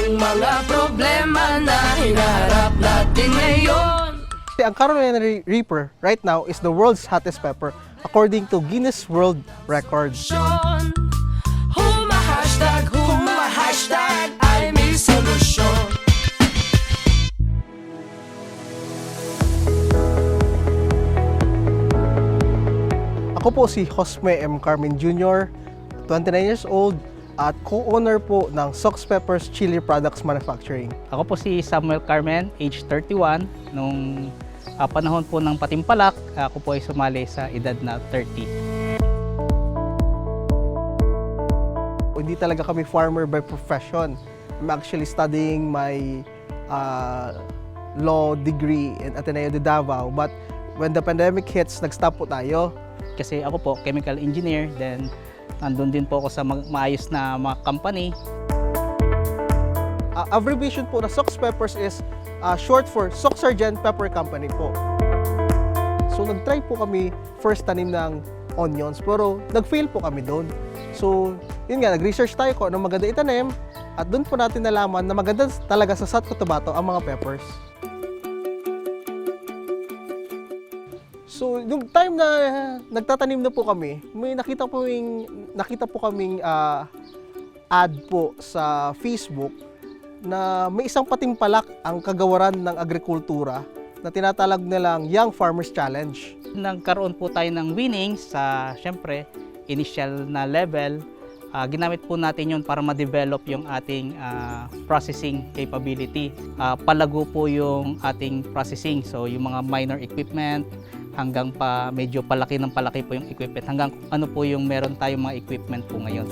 ang mga problema na hinaharap natin ngayon. Ang Carolina Reaper right now is the world's hottest pepper according to Guinness World Records. Humahashtag, ay may solusyon. Ako po si Josme M. Carmen Jr., 29 years old, at co-owner po ng Sox Peppers Chili Products Manufacturing. Ako po si Samuel Carmen, age 31. Nung panahon po ng Patimpalak, ako po ay sumali sa edad na 30. Hindi talaga kami farmer by profession. I'm actually studying my law degree in Ateneo de Davao. But when the pandemic hits, nag-stop po tayo. Kasi ako po, chemical engineer, then nandun din po ako sa maayos na mga company. Abbreviation po na Sox Peppers is short for Sox Sargent Pepper Company po. So nag-try po kami first tanim ng onions, pero nag-fail po kami doon. So yun nga, nag-research tayo kung anong maganda itanim, at doon po natin nalaman na maganda talaga sa South Cotabato ang mga peppers. So, yung time na nagtatanim na po kami, may nakita po kaming ad po sa Facebook na may isang Patimpalak ang kagawaran ng agrikultura na tinatawag nilang Young Farmers Challenge. Nagkaroon po tayo ng winnings sa, syempre, initial na level. Ginamit po natin yun para ma-develop yung ating processing capability. Palago po yung ating processing. So, yung mga minor equipment, hanggang pa medyo palaki ng palaki po yung equipment, hanggang ano po yung meron tayong mga equipment po ngayon.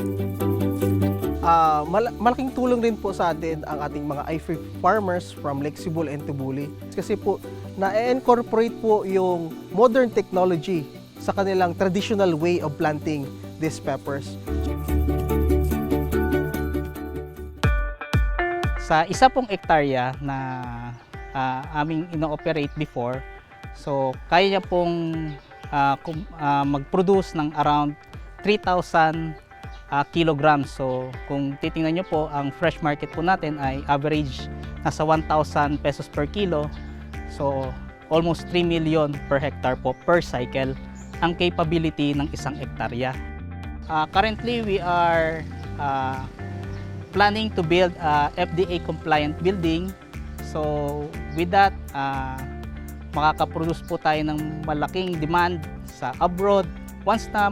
Malaking tulong rin po sa atin ang ating mga iFree farmers from Lake Sibol and Tubuli. Kasi po, na-incorporate po yung modern technology sa kanilang traditional way of planting these peppers. Sa isa pong ektarya na aming ino-operate before, so kaya niya pong mag-produce ng around 3,000 kilograms. So kung titingnan nyo po, ang fresh market po natin ay average nasa 1,000 pesos per kilo. So almost 3 million per hectare po per cycle ang capability ng isang ektarya. Currently, we are planning to build a FDA compliant building. So with that, makakaproduce po tayo ng malaking demand sa abroad. Once na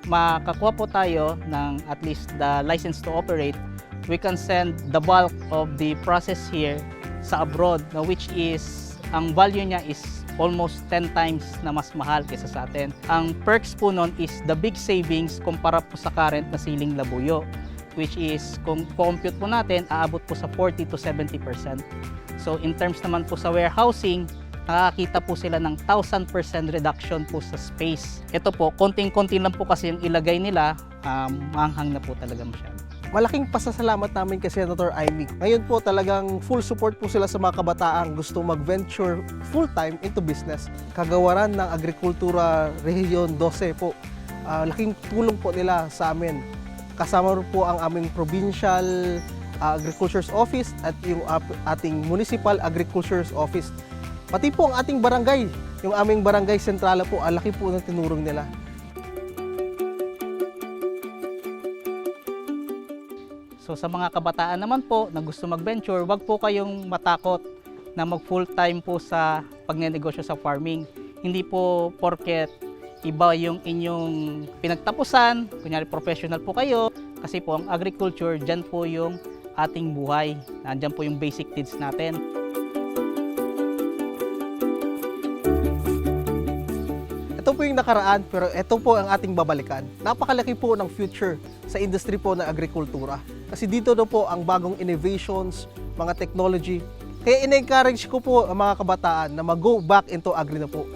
makakuha po tayo ng at least the license to operate, we can send the bulk of the process here sa abroad, which is, ang value niya is almost 10 times na mas mahal kaysa sa atin. Ang perks po nun is the big savings kumpara po sa current na siling labuyo, which is, kung compute po natin, aabot po sa 40 to 70%. So in terms naman po sa warehousing, nakakita po sila ng 1,000% reduction po sa space. Ito po, konting-konti lang po kasi yung ilagay nila, maanghang na po talaga masyado. Malaking pasasalamat namin kay Senator Amy. Ngayon po talagang full support po sila sa mga kabataang gusto mag-venture full-time into business. Kagawaran ng Agrikultura Region 12 po. Laking tulong po nila sa amin. Kasama po ang aming Provincial Agriculture's Office at yung ating Municipal Agriculture's Office. Pati po ang ating barangay, yung aming barangay sentrala po, ang laki po ng tinurong nila. So sa mga kabataan naman po na gusto mag-venture, wag po kayong matakot na mag-full-time po sa pagnenegosyo sa farming. Hindi po porket iba yung inyong pinagtapusan, kunyari professional po kayo, kasi po ang agriculture, dyan po yung ating buhay. Nandyan po yung basic needs natin. Ito po yung nakaraan, pero ito po ang ating babalikan. Napakalaki po ng future sa industry po ng agrikultura. Kasi dito na po ang bagong innovations, mga technology. Kaya in-encourage ko po ang mga kabataan na mag-go back into agri na po.